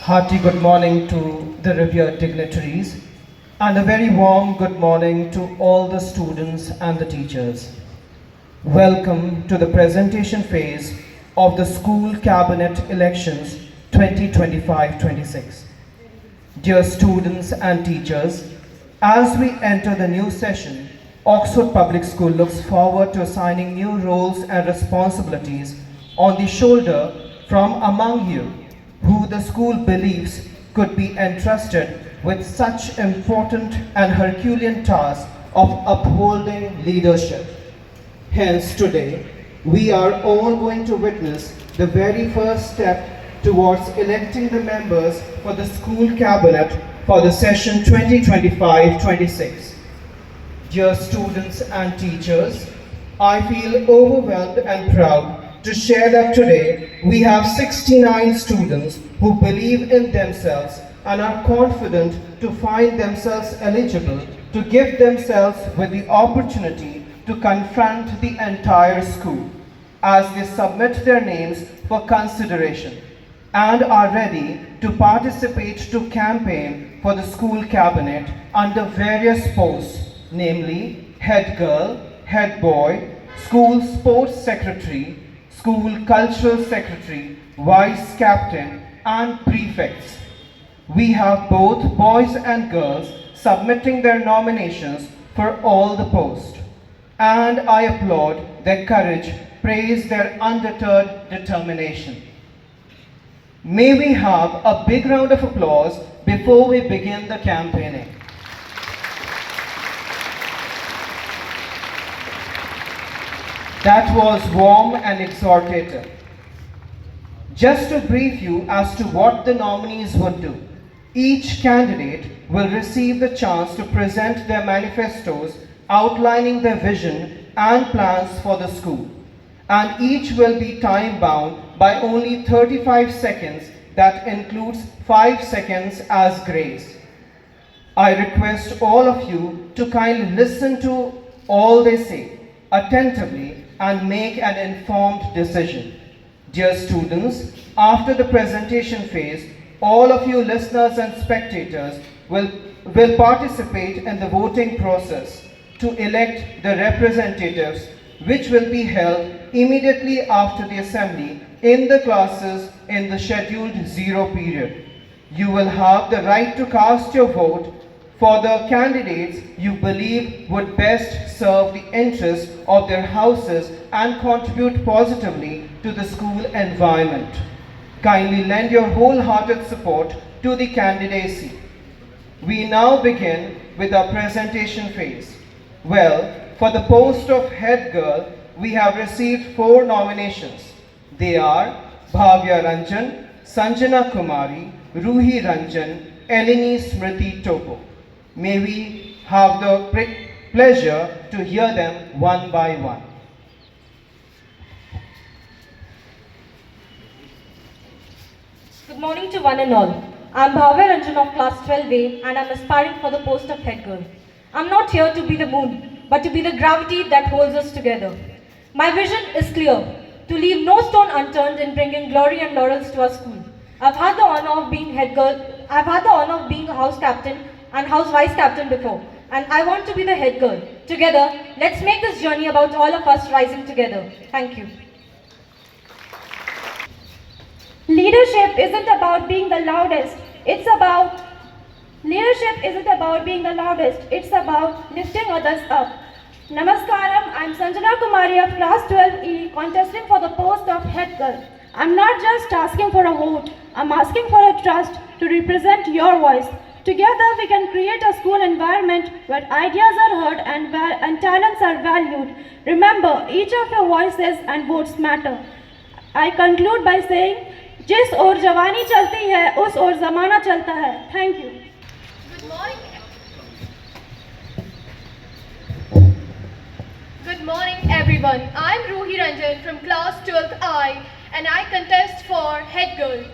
Hearty good morning to the revered dignitaries and a very warm good morning to all the students and the teachers. Welcome to the presentation phase of the School Cabinet Elections 2025-26. Dear students and teachers, as we enter the new session, Oxford Public School looks forward to assigning new roles and responsibilities on the shoulder from among you who the school believes could be entrusted with such important and Herculean task of upholding leadership. Hence today, we are all going to witness the very first step towards electing the members for the school cabinet for the session 2025-26. Dear students and teachers, I feel overwhelmed and proud to share that today we have 69 students who believe in themselves and are confident to find themselves eligible to give themselves with the opportunity to confront the entire school as they submit their names for consideration and are ready to participate to campaign for the school cabinet under various posts, namely head girl, head boy, school sports secretary, school cultural secretary, vice captain, and prefects. We have both boys and girls submitting their nominations for all the posts. And I applaud their courage, praise their undeterred determination. May we have a big round of applause before we begin the campaigning. That was warm and exhortative. Just to brief you as to what the nominees would do, each candidate will receive the chance to present their manifestos outlining their vision and plans for the school, and each will be time bound by only 35 seconds, that includes 5 seconds as grace. I request all of you to kindly listen to all they say attentively and make an informed decision. Dear students, after the presentation phase, all of you listeners and spectators will participate in the voting process to elect the representatives, which will be held immediately after the assembly in the classes in the scheduled zero period. You will have the right to cast your vote for the candidates you believe would best serve the interests of their houses and contribute positively to the school environment. Kindly lend your wholehearted support to the candidacy. We now begin with our presentation phase. Well, for the post of head girl, we have received 4 nominations. They are Bhavya Ranjan, Sanjana Kumari, Ruhi Ranjan, Eleni Smriti Topo. May we have the pleasure to hear them one by one. Good morning to one and all. I'm Bhavya Ranjan of class 12A and I'm aspiring for the post of head girl. I'm not here to be the moon, but to be the gravity that holds us together. My vision is clear, to leave no stone unturned in bringing glory and laurels to our school. I've had the honor of being head girl, I've had the honor of being a house captain and house vice captain before, and I want to be the head girl. Together, let's make this journey about all of us rising together. Thank you. Leadership isn't about being the loudest. Leadership isn't about being the loudest. It's about lifting others up. Namaskaram, I'm Sanjana Kumari of class 12E contesting for the post of head girl. I'm not just asking for a vote. I'm asking for a trust to represent your voice. Together we can create a school environment where ideas are heard and talents are valued. Remember, each of your voices and votes matter. I conclude by saying, जिस ओर जवानी चलती है उस ओर ज़माना चलता है. Thank you. Good morning everyone. I'm Ruhi Ranjan from class 12th I and I contest for head girl.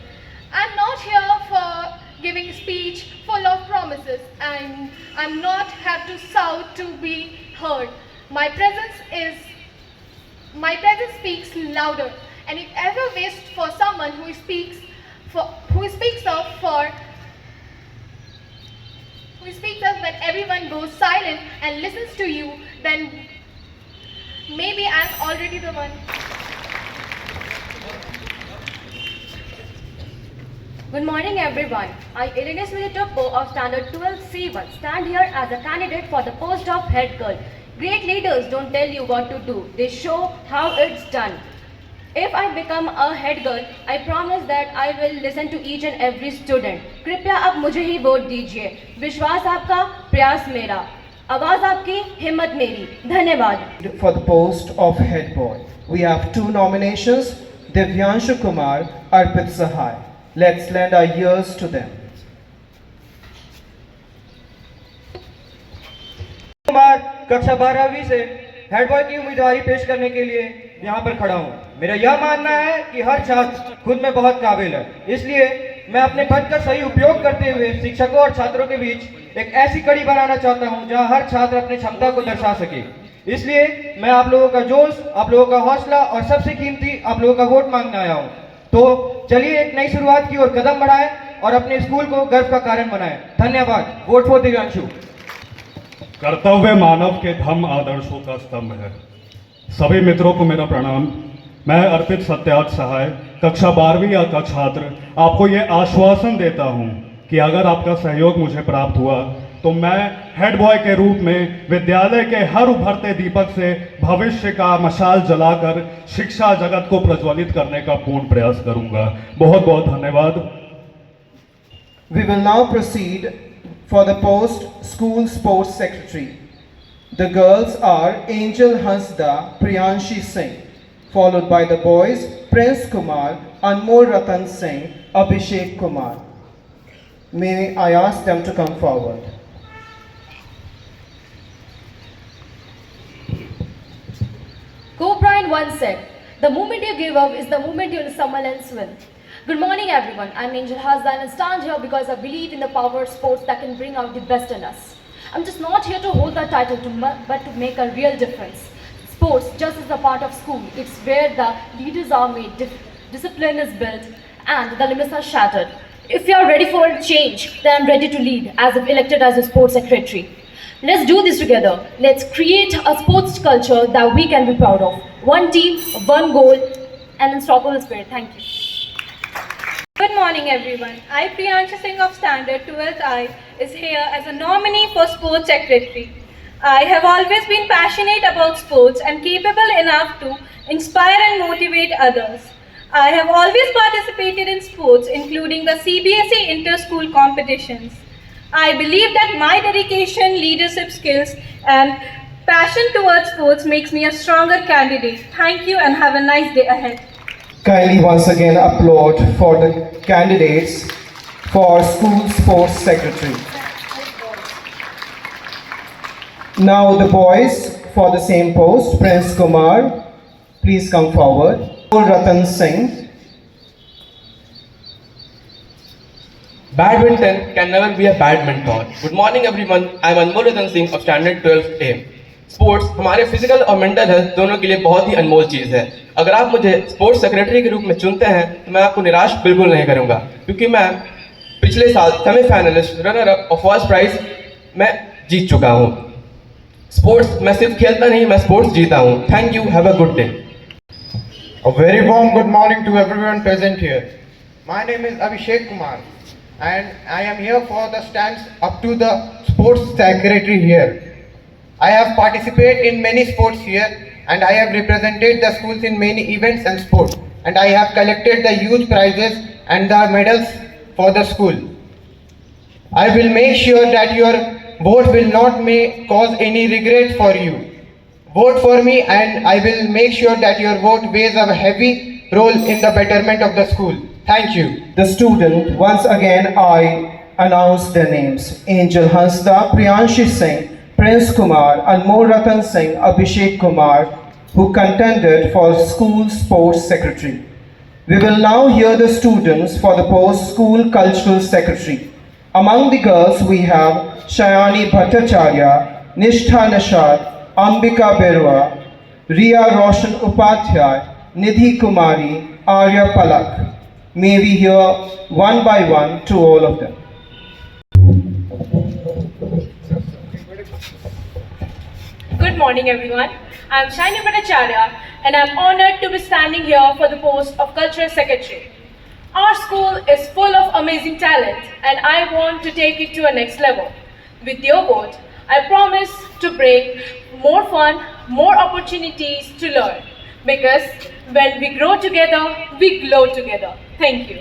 I'm not here for giving a speech full of promises and I'm not have to shout to be heard. My presence speaks louder. And if ever wished for someone who speaks of for you, then maybe I'm already the one. Good morning, everyone. I, Elena Smithitopo of Standard 12 C1, stand here as a candidate for the post of head girl. Great leaders don't tell you what to do, they show how it's done. If I become a head girl, I promise that I will listen to each and every student. कृपया आप मुझे ही vote दीजिए. विश्वास आपका, प्रयास मेरा. आवाज आपकी, हिम्मत मेरी. धन्यवाद. For the post of head boy, we have two nominations, Divyanshu Kumar, Arpit Sahai. Let's lend our ears to them. Kumar कक्षा 12वीं से हेड बॉय की उम्मीदवारी पेश करने के लिए यहाँ पर खड़ा हूँ। मेरा यह मानना है कि हर छात्र खुद में बहुत काबिल है, इसलिए मैं अपने पद का सही उपयोग करते हुए शिक्षकों और छात्रों के बीच एक ऐसी कड़ी बनाना चाहता हूँ जहाँ हर छात्र अपनी क्षमता को दर्शा सके। इसलिए मैं आप लोगों का जोश, आप लोगों का हौसला और सबसे कीमती आप लोगों का वोट मांगने आया हूँ। तो चलिए एक नई शुरुआत की ओर कदम बढ़ाएं और अपने स्कूल को गर्व का कारण बनाएं। धन्यवाद। Vote for Divyanshu. कर्तव्य मानव के धम्म आदर्शों का स्तंभ है। सभी मित्रों को मेरा प्रणाम। मैं अर्पित सत्यार्थ सहाय, कक्षा 12वीं या का छात्र, आपको ये आश्वासन देता हूँ कि अगर आपका सहयोग मुझे प्राप्त हुआ तो मैं हेड बॉय के रूप में विद्यालय के हर उभरते दीपक से भविष्य का मशाल जलाकर शिक्षा जगत को प्रज्वलित करने का पूर्ण प्रयास करूंगा। बहुत बहुत धन्यवाद। We will now proceed for the post School Sports Secretary. The girls are Angel Hansda, Priyanshi Singh, followed by the boys Prince Kumar, Anmol Ratan Singh, Abhishek Kumar. May I ask them to come forward. Kobe Bryant once said, "The moment you give up is the moment you someone else will." Good morning, everyone. I'm Angel Hazdan and stand here because I believe in the power of sports that can bring out the best in us. I'm just not here to hold that title, but to make a real difference. Sports, just as a part of school, it's where the leaders are made, discipline is built, and the limits are shattered. If you are ready for a change, then I'm ready to lead as if elected as a sports secretary. Let's do this together. Let's create a sports culture that we can be proud of. One team, one goal, and unstoppable spirit. Thank you. Good morning, everyone. I, Priyanshu Singh of Standard 12th I, is here as a nominee for Sports Secretary. I have always been passionate about sports and capable enough to inspire and motivate others. I have always participated in sports, including the CBSE inter-school competitions. I believe that my dedication, leadership skills, and passion towards sports makes me a stronger candidate. Thank you and have a nice day ahead. Kindly once again applaud for the candidates for School Sports Secretary. Now the boys for the same post, Prince Kumar, please come forward. Ratan Singh. Badminton can never be a bad mentor. Good morning everyone, I am Anmol Ratan Singh of Standard 12A. Sports हमारे physical और mental health दोनों के लिए बहुत ही अनमोल चीज़ है। अगर आप मुझे स्पोर्ट्स सेक्रेटरी के रूप में चुनते हैं तो मैं आपको निराश बिल्कुल नहीं करूंगा, क्योंकि मैं पिछले साल सेमीफाइनलिस्ट, रनर अप और फर्स्ट प्राइज मैं जीत चुका हूं। स्पोर्ट्स मैं सिर्फ खेलता नहीं, मैं स्पोर्ट्स जीता हूं। Thank you, have a good day. A very warm good morning to everyone present here. My name is Abhishek Kumar and I am here for the stands up to the sports secretary here. I have participated in many sports here and I have represented the schools in many events and sports, and I have collected the huge prizes and the medals for the school. I will make sure that your vote will not cause any regret for you. Vote for me and I will make sure that your vote plays a heavy role in the betterment of the school. Thank you. The student, once again I announce their names. Angel Hansda, Priyanshi Singh, Prince Kumar, Anmol Ratan Singh, Abhishek Kumar, who contended for School Sports Secretary. We will now hear the students for the post School Cultural Secretary. Among the girls we have Shayani Bhattacharya, Nishtha Nashad, Ambika Berwa, Riya Roshan Upadhyay, Nidhi Kumari, Arya Palak. May we hear one by one to all of them. morning everyone. I am Shaini Bhattacharya and I am honored to be standing here for the post of Cultural Secretary. Our school is full of amazing talent and I want to take it to a next level. With your vote, I promise to bring more fun, more opportunities to learn. Because when we grow together, we glow together. Thank you.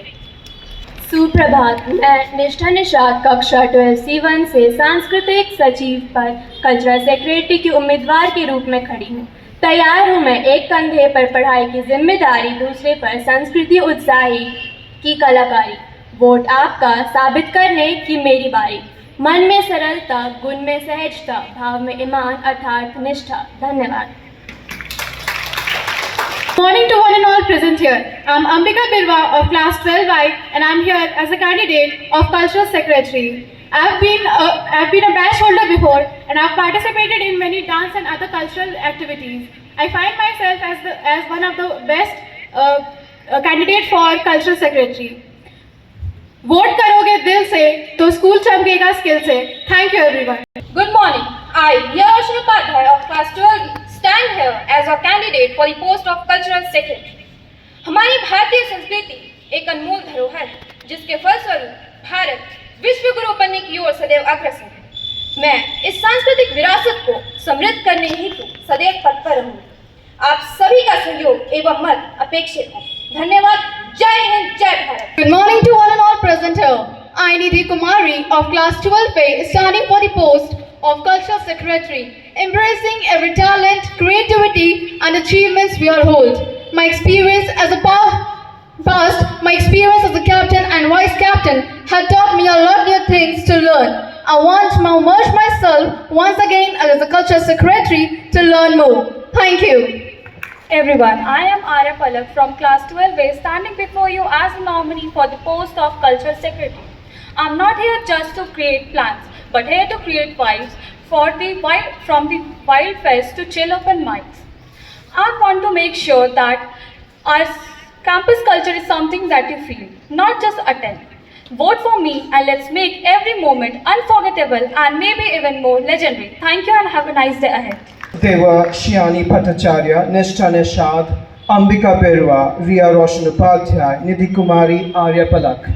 सुप्रभात। मैं निष्ठा निषाद कक्षा 12C1 से सांस्कृतिक सचिव पर cultural secretary की उम्मीदवार के रूप में खड़ी हूँ। तैयार हूँ मैं एक कंधे पर पढ़ाई की जिम्मेदारी, दूसरे पर संस्कृति उत्साही की कलाकारी। वोट आपका, साबित करने की मेरी बारी। मन में सरलता, गुण में सहजता, भाव में ईमान अर्थात निष्ठा। धन्यवाद। Morning to one and all present here. I'm Ambika Birwa of class 12I and I'm here as a candidate of Cultural Secretary. I've been a badge holder before and I've participated in many dance and other cultural activities. I find myself as one of the best candidate for Cultural Secretary. Vote करोगे दिल से तो school चमकेगा skill से। Thank you everyone. Good morning. I, Yarosh Upadhyay of class 12, stand here as a candidate for the post of Cultural Secretary. हमारी भारतीय संस्कृति एक अनमोल धरोहर है जिसके फलस्वरूप भारत विश्व गुरु बनने की ओर सदैव अग्रसर है। मैं इस सांस्कृतिक विरासत को समृद्ध करने हेतु सदैव तत्पर रहूंगी। आप सभी का सहयोग एवं मत अपेक्षित है। धन्यवाद। जय हिंद, जय Bharat. Good morning to one and all present here. I, Nidhi Kumari of class 12A, is standing for the post of Cultural Secretary, embracing every talent, creativity and achievements we all hold. My experience as a my experience as a captain and vice captain have taught me a lot new things to learn. I want to immerse myself once again as a Cultural Secretary to learn more. Thank you. Everyone, I am Arya Palak from class 12A, standing before you as a nominee for the post of Cultural Secretary. I am not here just to create plans, but here to create vibes from the Wild Fest to chill open mics. I want to make sure that our campus culture is something that you feel, not just attend. Vote for me and let's make every moment unforgettable and maybe even more legendary. Thank you and have a nice day ahead. They were Shiani Bhattacharya, Nishtha Nishad, Ambika Birwa, Riya Roshan Upadhyay, Nidhi Kumari, Arya Palak.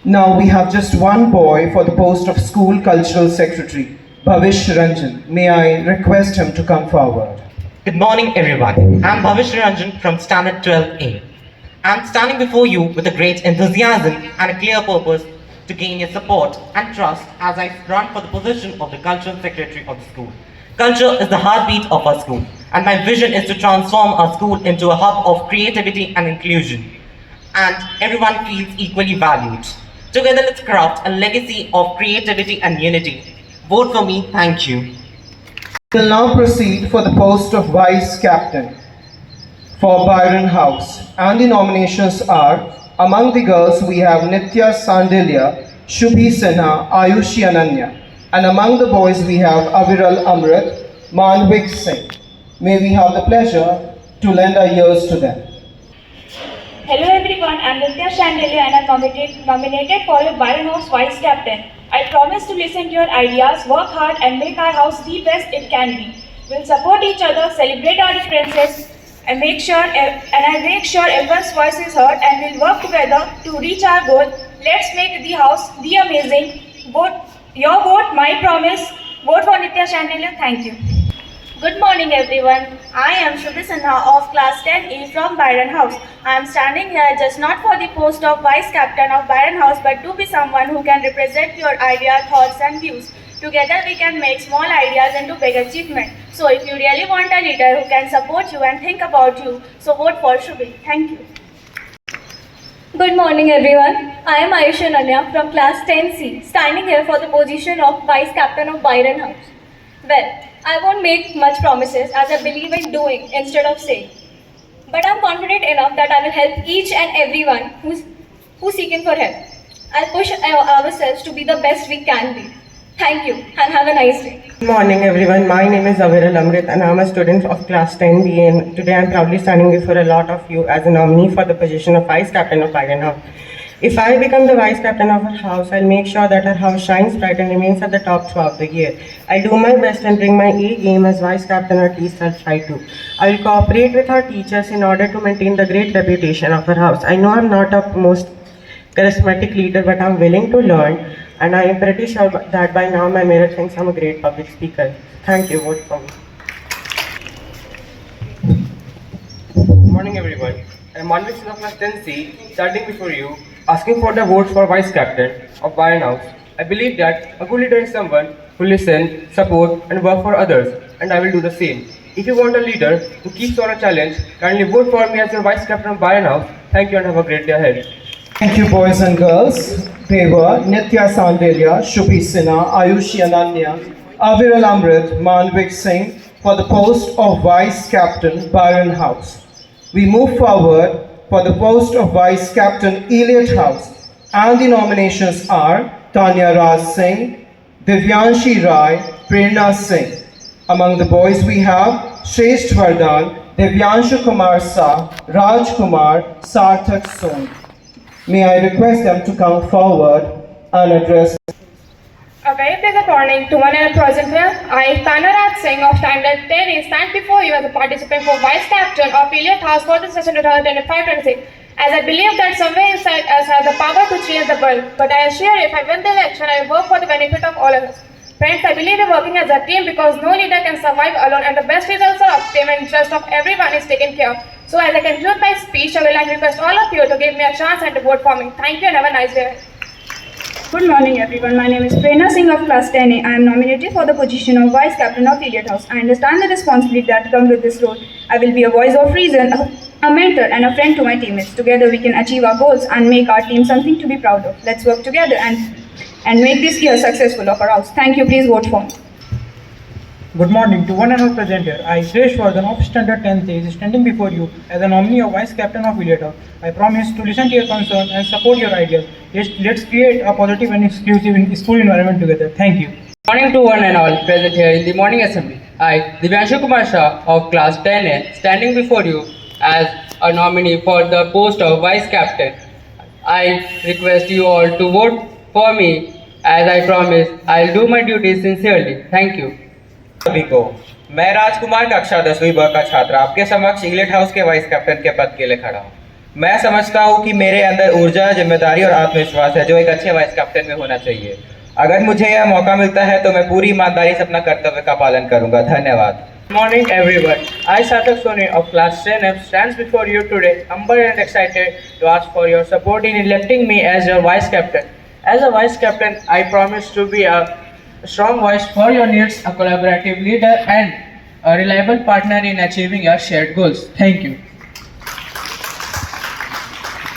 Now we have just one boy for the post of School Cultural Secretary, Bhavish Ranjan. May I request him to come forward. Good morning everyone. I'm Bhavish Ranjan from Standard 12A. I'm standing before you with a great enthusiasm and a clear purpose to gain your support and trust as I run for the position of the Cultural Secretary of the school. Culture is the heartbeat of our school, and my vision is to transform our school into a hub of creativity and inclusion, and everyone feels equally valued. Together, let's craft a legacy of creativity and unity. Vote for me. Thank you. We will now proceed for the post of Vice Captain for Byron House, and the nominations are: among the girls we have Nitya Sandilya, Shubhi Sinha, Ayushi Ananya. And among the boys we have Aviral Amrit, Manvik Singh. May we have the pleasure to lend our ears to them. Hello everyone, I'm Nitya Shandilya and I'm nominated for the Byron House Vice Captain. I promise to listen to your ideas, work hard and make our house the best it can be. We'll support each other, celebrate our differences and I make sure everyone's voice is heard and we'll work together to reach our goal. Let's make the house the amazing. Your vote, my promise. Vote for Nitya Shandilya. Thank you. Good morning everyone. I am Shubhi Sinha of class 10E from Byron House. I am standing here just not for the post of Vice Captain of Byron House but to be someone who can represent your ideas, thoughts and views. Together we can make small ideas into big achievement. So if you really want a leader who can support you and think about you, so vote for Shubhi. Thank you. Good morning everyone. I am Ayushi Ananya from class 10C, standing here for the position of Vice Captain of Byron House. Well, I won't make much promises as I believe in doing instead of saying. But I'm confident enough that I will help each and everyone who's seeking for help. I'll push ourselves to be the best we can be. Thank you and have a nice day. Good morning everyone. My name is Aviral Amrit and I'm a student of class 10B and today I'm proudly standing before a lot of you as a nominee for the position of Vice Captain of Byron House. If I become the vice captain of our house, I'll make sure that our house shines bright and remains at the top throughout the year. I'll do my best and bring my A game as vice captain, or at least I'll try to. I will cooperate with our teachers in order to maintain the great reputation of our house. I know I'm not a most charismatic leader, but I'm willing to learn, and I am pretty sure that by now my mirror thinks I'm a great public speaker. Thank you. Vote for me. Good morning, everyone. I'm Manvik Singh of class 10C, standing before you, asking for the votes for vice captain of Byron House. I believe that a good leader is someone who listens, supports, and works for others, and I will do the same. If you want a leader who keeps on a challenge, kindly vote for me as your vice captain of Byron House. Thank you and have a great day ahead. Thank you, boys and girls. They were Nitya Sandelia, Shubhi Sinha, Ayushi Ananya, Aviral Amrit, Manvik Singh for the post of Vice Captain, Byron House. We move forward for the post of Vice Captain, Elliot House, and the nominations are Tanya Raj Singh, Divyanshi Rai, Prerna Singh. Among the boys we have Shresth Vardhan, Divyanshu Kumar Sa, Raj Kumar, Sarthak Soni. May I request them to come forward and address. A very pleasant morning to one and all present here. I, Tanaraj Singh of Standard 10A, stand before you as a participant for Vice Captain of Elliot House for the session 2025-26. As I believe that somewhere inside us has the power to change the world, but I assure if I win the election, I will work for the benefit of all of us. Friends, I believe in working as a team because no leader can survive alone, and the best results are obtained when interest of everyone is taken care of. So as I conclude my speech, I would like to request all of you to give me a chance and to vote for me. Thank you and have a nice day. Good morning everyone, my name is Prerna Singh of class 10A. I am nominated for the position of Vice Captain of Elliot House. I understand the responsibility that comes with this role. I will be a voice of reason, a mentor and a friend to my teammates. Together we can achieve our goals and make our team something to be proud of. Let's work together and make this year successful of our house. Thank you, please vote for me. Good morning to one and all present here. I, Shresth Vardhan of Standard 10th is standing before you as a nominee of Vice Captain of Elliot House. I promise to listen to your concerns and support your ideas. Let's create a positive and exclusive school environment together. Thank you. Good morning to one and all present here in the morning assembly. I, Divyanshu Kumar Shah of class 10A, standing before you as a nominee for the post of Vice Captain. I request you all to vote for me. As I promise, I'll do my duty sincerely. Thank you. सभी को मैं राजकुमार कक्षा 10वीं ब का छात्र आपके समक्ष इलेट हाउस के वाइस कैप्टन के पद के लिए खड़ा हूँ। मैं समझता हूँ कि मेरे अंदर ऊर्जा, जिम्मेदारी और आत्मविश्वास है जो एक अच्छे वाइस कैप्टन में होना चाहिए। अगर मुझे यह मौका मिलता है तो मैं पूरी ईमानदारी से अपना कर्तव्य का पालन करूंगा। धन्यवाद। Good morning everyone. I, Sarthak Soni of class 10F, stands before you today, humble and excited to ask for your support in electing me as your vice captain. As a vice captain, I promise to be a strong voice for your needs, a collaborative leader, and a reliable partner in achieving your shared goals. Thank you.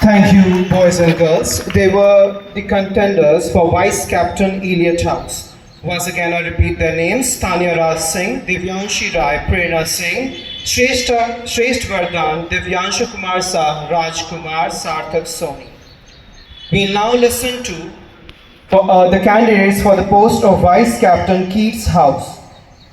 Thank you, boys and girls. They were the contenders for Vice Captain Elliot House. Once again, I repeat their names: Tanya Raj Singh, Divyanshi Rai, Prerna Singh, Shresth Vardhan, Divyanshu Kumar Sa, Raj Kumar, Sarthak Soni. We'll now listen to the candidates for the post of Vice Captain Keats House.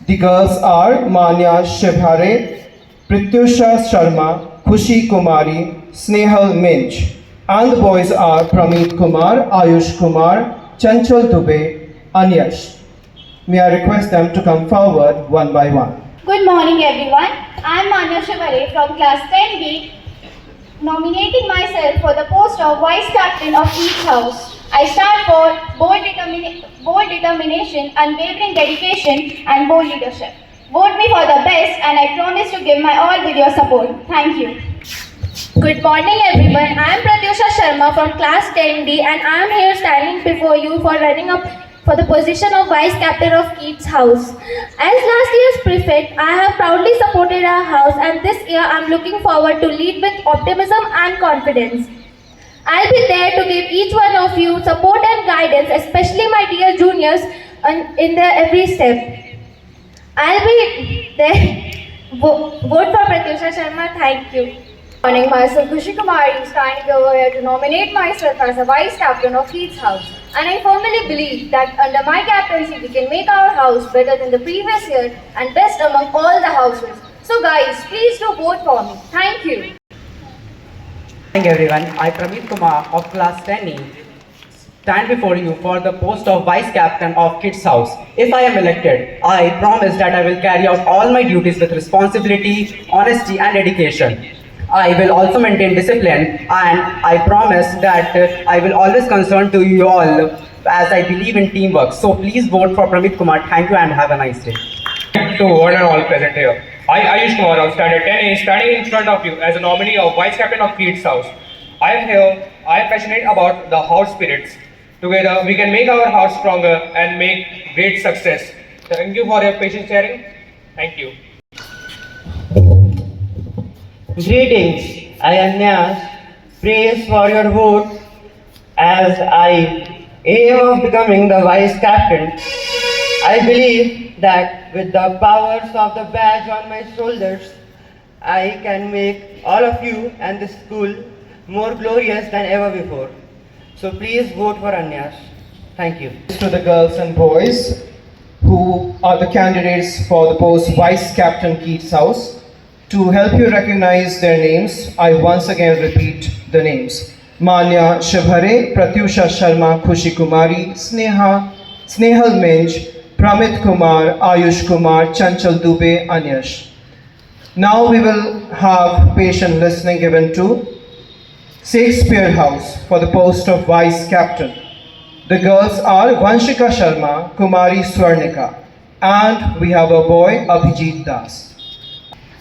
The girls are Manya Shibhare, Prityusha Sharma, Khushi Kumari, Snehal Minch. And the boys are Pramit Kumar, Ayush Kumar, Chanchal Dubey, Anyash. May I request them to come forward one by one. Good morning everyone. I am Manya Shibhare from class 10B, nominating myself for the post of Vice Captain of Keats House. I stand for bold determination, unwavering dedication and bold leadership. Vote me for the best and I promise to give my all with your support. Thank you. Good morning everyone. I am Pratyusha Sharma from class 10D and I am here standing before you for running up for the position of Vice Captain of Keats House. As last year's prefect, I have proudly supported our house and this year I am looking forward to lead with optimism and confidence. I'll be there to give each one of you support and guidance, especially my dear juniors in their every step. I'll be there. Vote for Pratyusha Sharma. Thank you. Good morning, myself Khushi Kumari, standing over here to nominate myself as a Vice Captain of Keats House. And I firmly believe that under my captaincy we can make our house better than the previous year and best among all the houses. So guys, please do vote for me. Thank you. Good morning everyone, I Pramit Kumar of class 10E stand before you for the post of Vice Captain of Kids House. If I am elected, I promise that I will carry out all my duties with responsibility, honesty and dedication. I will also maintain discipline and I promise that I will always concern to you all as I believe in teamwork. So please vote for Pramit Kumar. Thank you and have a nice day. To one and all present here. I, Ayush Kumar of Standard 10A, standing in front of you as a nominee of Vice Captain of Kids House. I am here, I am passionate about the house spirits. Together, we can make our house stronger and make great success. Thank you for your patient sharing. Thank you. Greetings, I am Nyas. Praise for your vote as I aim of becoming the Vice Captain. I believe that with the powers of the badge on my shoulders, I can make all of you and the school more glorious than ever before. So please vote for Anyas. Thank you. To the girls and boys who are the candidates for the post Vice Captain Keats House. To help you recognize their names, I once again repeat the names. Manya Shibhare, Pratyusha Sharma, Khushi Kumari, Snehal Minj, Pramit Kumar, Ayush Kumar, Chanchal Dubey, Anyash. Now we will have patient listening given to Shakespeare House for the post of Vice Captain. The girls are Vanshika Sharma, Kumari Swarnika, and we have a boy, Abhijit Das.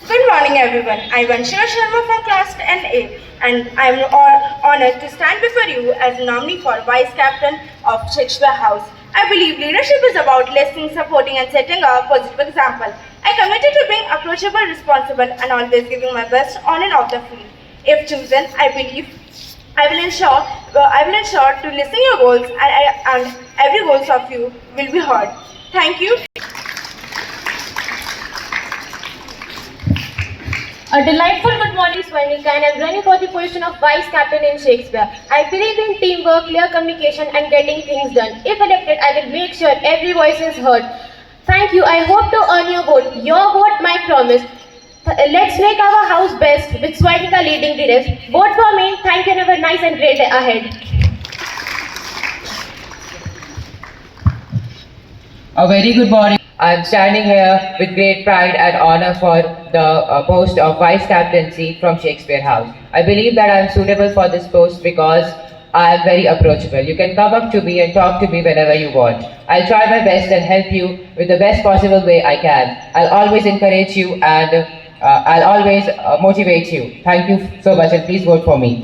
Good morning everyone. I am Vanshika Sharma from class 10A and I am honored to stand before you as a nominee for Vice Captain of Shakespeare House. I believe leadership is about listening, supporting and setting a positive example. I committed to being approachable, responsible and always giving my best on and off the field. If chosen, I believe I will ensure to listen your goals and every goals of you will be heard. Thank you. A delightful good morning, Swarnika, and I'm running for the position of Vice Captain in Shakespeare. I believe in teamwork, clear communication and getting things done. If elected, I will make sure every voice is heard. Thank you. I hope to earn your vote. Your vote, my promise. Let's make our house best with Swarnika leading the rest. Vote for me. Thank you and have a nice and great day ahead. A very good morning. I am standing here with great pride and honor for the post of Vice Captaincy from Shakespeare House. I believe that I am suitable for this post because I am very approachable. You can come up to me and talk to me whenever you want. I'll try my best and help you with the best possible way I can. I'll always encourage you and I'll always motivate you. Thank you so much and please vote for me.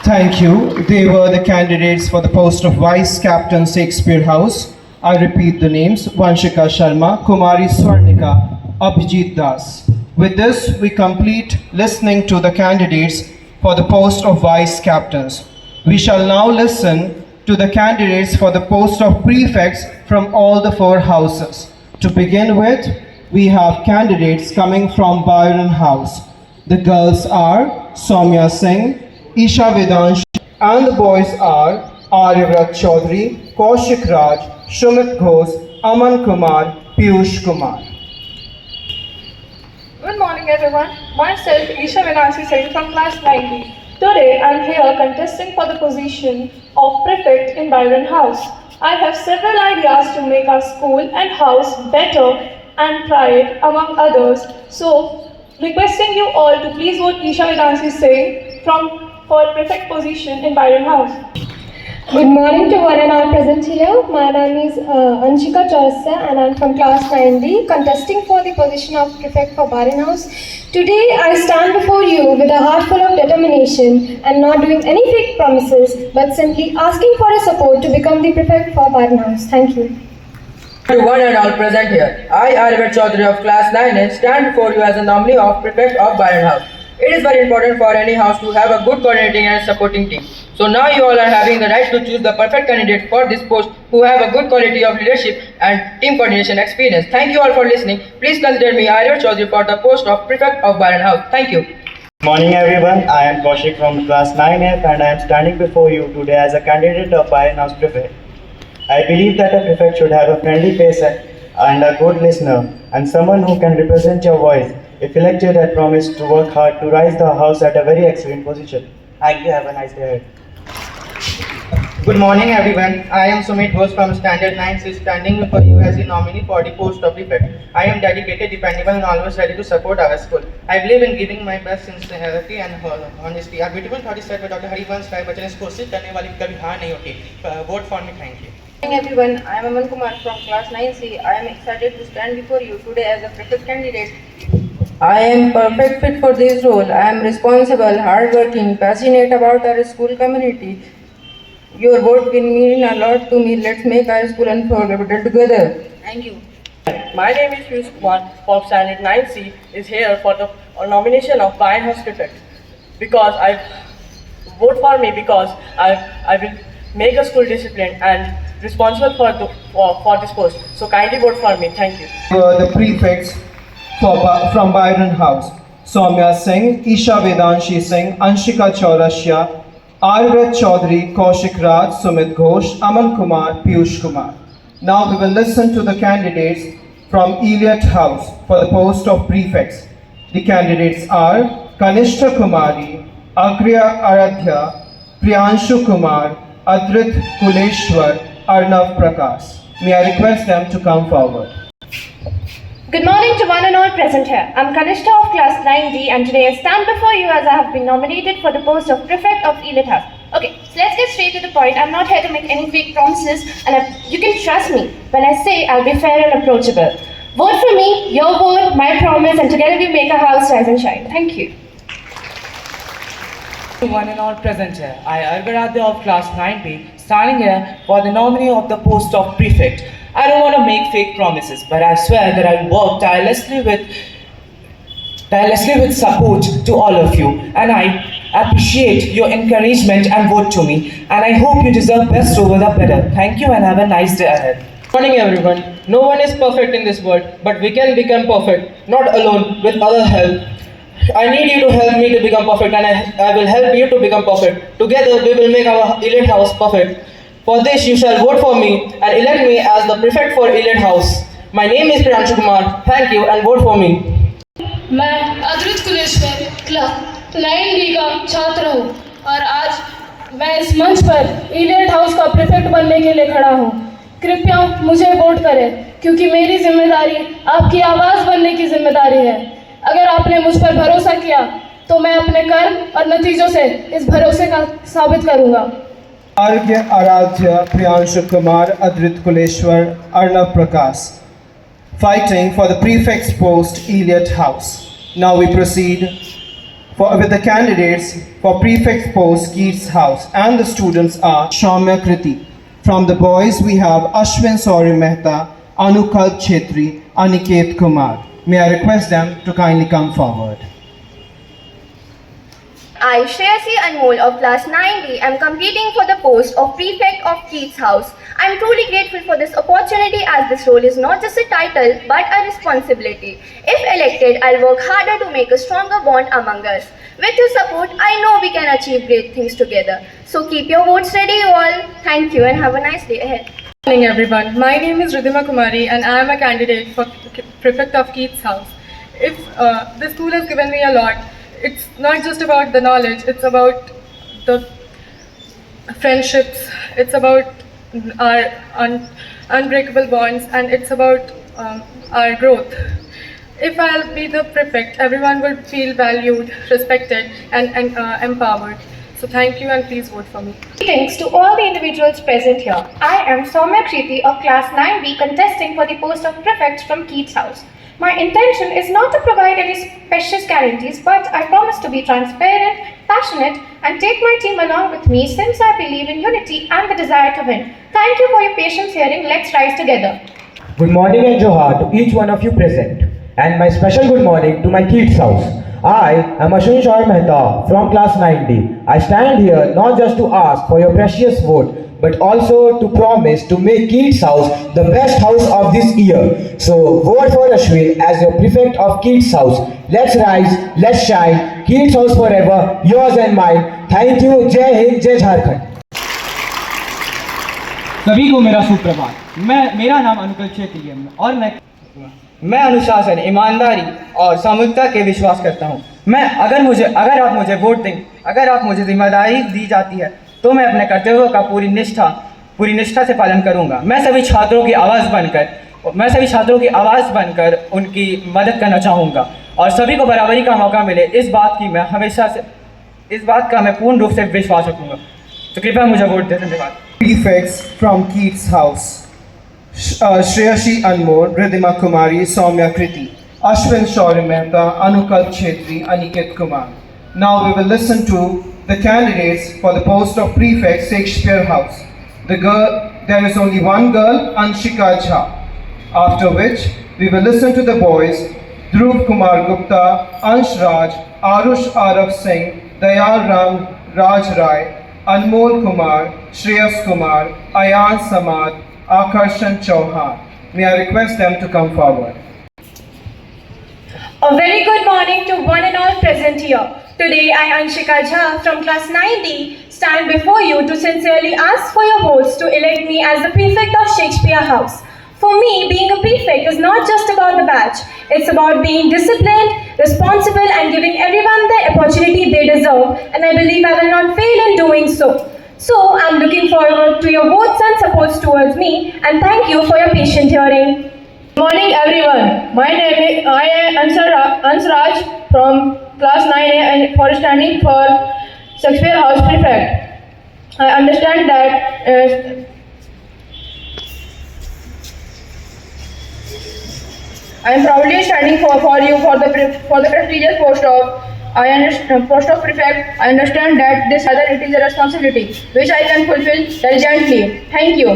Thank you. They were the candidates for the post of Vice Captain Shakespeare House. I repeat the names: Vanshika Sharma, Kumari Swarnika, Abhijit Das. With this, we complete listening to the candidates for the post of Vice Captains. We shall now listen to the candidates for the post of prefects from all the 4 houses. To begin with, we have candidates coming from Byron House. The girls are Soumya Singh, Isha Vedansh, and the boys are Aryavrat Chaudhary, Kaushik Raj, Shumit Ghosh, Aman Kumar, Piyush Kumar. Good morning everyone. Myself Isha Vedanshi Singh from class 90. Today I am here contesting for the position of prefect in Byron House. I have several ideas to make our school and house better and pride among others. So requesting you all to please vote Isha Vedanshi Singh for prefect position in Byron House. Good morning to one and all present here. My name is Anshika Chaursia and I am from class 9D contesting for the position of prefect for Byron House. Today I stand before you with a heart full of determination and not doing any fake promises but simply asking for a support to become the prefect for Byron House. Thank you. To one and all present here, I, Aryavrat Chaudhary of class 9A, stand before you as a nominee of prefect of Byron House. It is very important for any house to have a good coordinating and supporting team. So now you all are having the right to choose the perfect candidate for this post who have a good quality of leadership and team coordination experience. Thank you all for listening. Please consider me Aryavrat Chaudhary for the post of prefect of Byron House. Thank you. Good morning everyone. I am Kaushik from class 9F and I am standing before you today as a candidate of Byron House prefect. I believe that a prefect should have a friendly face and a good listener and someone who can represent your voice. If elected, I promise to work hard to rise the house at a very excellent position. Thank you. Have a nice day ahead. Good morning, everyone. I am Sumit Ghosh from Standard 9C, standing before you as the nominee for the post of prefect. I am dedicated, dependable, and always ready to support our school. I believe in giving my best sincerity and honesty. Our beautiful thought is said by Dr. Harivansh Rai Bachchan, कोशिश करने वाली कभी हार नहीं होती. Vote for me. Thank you. Good morning everyone, I am Aman Kumar from class 9C. I am excited to stand before you today as a prefect candidate. I am perfect fit for this role. I am responsible, hardworking, passionate about our school community. Your vote will mean a lot to me. Let's make our school unforgettable together. Thank you. My name is Piyush Kumar from Standard 9C is here for the nomination of Barton House Prefect. Because vote for me because I will make a school disciplined and responsible for this post. So kindly vote for me. Thank you. The prefects from Byron House: Soumya Singh, Isha Vedanshi Singh, Anshika Chaurasya, Arvind Chaudhary, Kaushik Raj, Sumit Ghosh, Aman Kumar, Piyush Kumar. Now we will listen to the candidates from Elliott House for the post of prefects. The candidates are Kanishta Kumari, Agriya Aradhya, Priyanshu Kumar, Adrit Kuleshwar, Arnav Prakash. May I request them to come forward. Good morning to one and all present here. I'm Kanishta of class 9D and today I stand before you as I have been nominated for the post of prefect of Elliott House. Okay, so let's get straight to the point. I'm not here to make any fake promises and you can trust me when I say I'll be fair and approachable. Vote for me, your vote, my promise, and together we make our house rise and shine. Thank you. One and all present here. I, Arvind of class 9B, standing here for the nominee of the post of prefect. I don't want to make fake promises, but I swear that I'll work tirelessly with support to all of you. And I appreciate your encouragement and vote to me. And I hope you deserve best over the better. Thank you and have a nice day ahead. Good morning everyone. No one is perfect in this world, but we can become perfect, not alone, with other help. I need you to help me to become perfect and I will help you to become perfect. Together we will make our Elliott House perfect. For this you shall vote for me and elect me as the prefect for Elliott House. My name is Priyanshu Kumar. Thank you and vote for me. मैं अद्रित Kuleshwar class 9D का छात्र हूँ और आज मैं इस मंच पर एलियट हाउस का प्रीफेक्ट बनने के लिए खड़ा हूँ। कृपया मुझे वोट करें क्योंकि मेरी जिम्मेदारी आपकी आवाज़ बनने की जिम्मेदारी है। अगर आपने मुझ पर भरोसा किया तो मैं अपने कर्म और नतीजों से इस भरोसे का साबित करूँगा। Argya Aradhya, Priyanshu Kumar, Adrit Kuleshwar, Arnav Prakash, fighting for the prefect's post, Elliott House. Now we proceed with the candidates for prefect's post, Keats House, and the students are Shaumya Kriti. From the boys we have Ashwin Sauri Mehta, Anukalp Chetri, Aniket Kumar. May I request them to kindly come forward. I, Shreyasi Anmol of class 9D, am competing for the post of prefect of Keats House. I am truly grateful for this opportunity as this role is not just a title but a responsibility. If elected, I'll work harder to make a stronger bond among us. With your support, I know we can achieve great things together. So keep your votes ready, you all. Thank you and have a nice day ahead. Good morning everyone. My name is Ridhima Kumari and I am a candidate for prefect of Keats House. If the school has given me a lot, it's not just about the knowledge, it's about the friendships, it's about our unbreakable bonds, and it's about our growth. If I'll be the prefect, everyone will feel valued, respected and empowered. So thank you and please vote for me. Greetings to all the individuals present here. I am Soumya Kriti of class 9B contesting for the post of prefect from Keats House. My intention is not to provide any specious guarantees, but I promise to be transparent, passionate, and take my team along with me since I believe in unity and the desire to win. Thank you for your patience hearing. Let's rise together. Good morning and Johar to each one of you present. And my special good morning to my Keats House. I am Ashwin Sauri Mehta from class 9D. I stand here not just to ask for your precious vote, but also to promise to make Keats House the best house of this year. So vote for Ashwin as your prefect of Keats House. Let's rise, let's shine. Keats House forever, yours and mine. Thank you. Jai Hind, Jai Jharkhand. सभी को मेरा सुप्रभात। मेरा नाम अनुकल छेत्री है और मैं अनुशासन, ईमानदारी और सामूहिकता के विश्वास करता हूँ। अगर आप मुझे वोट दें, अगर आप मुझे जिम्मेदारी दी जाती है तो मैं अपने कर्तव्यों का पूरी निष्ठा से पालन करूंगा। मैं सभी छात्रों की आवाज़ बनकर उनकी मदद करना चाहूँगा और सभी को बराबरी का मौका मिले, इस बात का मैं पूर्ण रूप से विश्वास रखूँगा। तो कृपया मुझे वोट दें। धन्यवाद। Prefects from Keats House, Shreyashi Anmol, Ridhima Kumari, Soumya Kriti, Ashwin Shaurya Mehta, Anukalp Chetri, Aniket Kumar. Now we will listen to the candidates for the post of Prefect, Shakespeare House. There is only one girl, Anshika Jha. After which, we will listen to the boys, Dhruv Kumar Gupta, Ansh Raj, Arush Arav Singh, Dayal Ram Raj Rai, Anmol Kumar, Shreyas Kumar, Ayan Samad, Akarshan Chauhan. May I request them to come forward. A very good morning to one and all present here. Today I, Anshika Jha from class 9D, stand before you to sincerely ask for your votes to elect me as the prefect of Shakespeare House. For me, being a prefect is not just about the badge. It's about being disciplined, responsible and giving everyone the opportunity they deserve, and I believe I will not fail in doing so. So, I'm looking forward to your votes and supports towards me, and thank you for your patient hearing. Good morning everyone. I am Ans Raj from class 9A and for standing for Shakespeare House Prefect. I understand that I am proudly standing for you for the prestigious post of prefect. I understand that it is a responsibility which I can fulfill diligently. Thank you.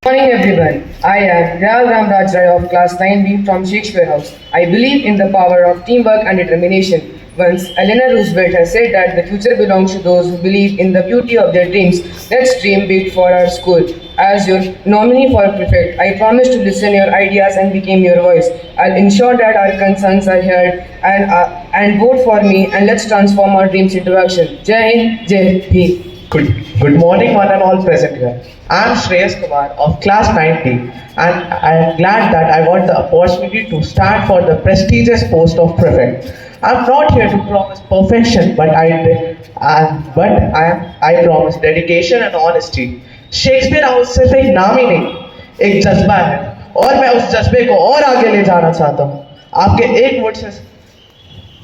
Good morning everyone. I am Dayal Ram Raj Rai of class 9B from Shakespeare House. I believe in the power of teamwork and determination. Once Eleanor Roosevelt has said that the future belongs to those who believe in the beauty of their dreams. Let's dream big for our school. As your nominee for prefect, I promise to listen your ideas and become your voice. I'll ensure that our concerns are heard and vote for me, and let's transform our dreams into action. Jai Hind, Jai Bhim. Good morning, one and all present here. I am Shreyas Kumar of class 9D, and I am glad that I got the opportunity to stand for the prestigious post of prefect. I am not here to promise perfection, but I promise dedication and honesty. Shakespeare house सिर्फ एक नाम ही नहीं, एक जज्बा है, और मैं उस जज्बे को और आगे ले जाना चाहता हूँ। आपके एक वोट से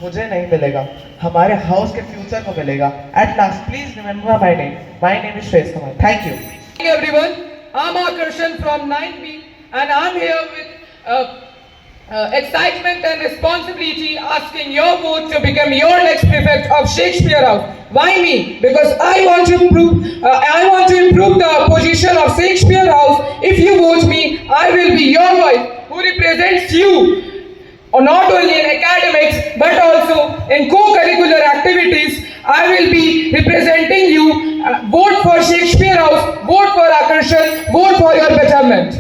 मुझे नहीं मिलेगा, हमारे हाउस के फ्यूचर को मिलेगा। At last, please remember my name. My name is Shreyas Kumar. Thank you. Hey everyone, I'm Akarshan from 9B, and I'm here with excitement and responsibility asking your vote to become your next prefect of Shakespeare House. Why me? Because I want to improve the position of Shakespeare House. If you vote me, I will be your voice who represents you, or not only in academics but also in co-curricular activities. I will be representing you. Vote for Shakespeare House, vote for Akarshan, vote for your betterment.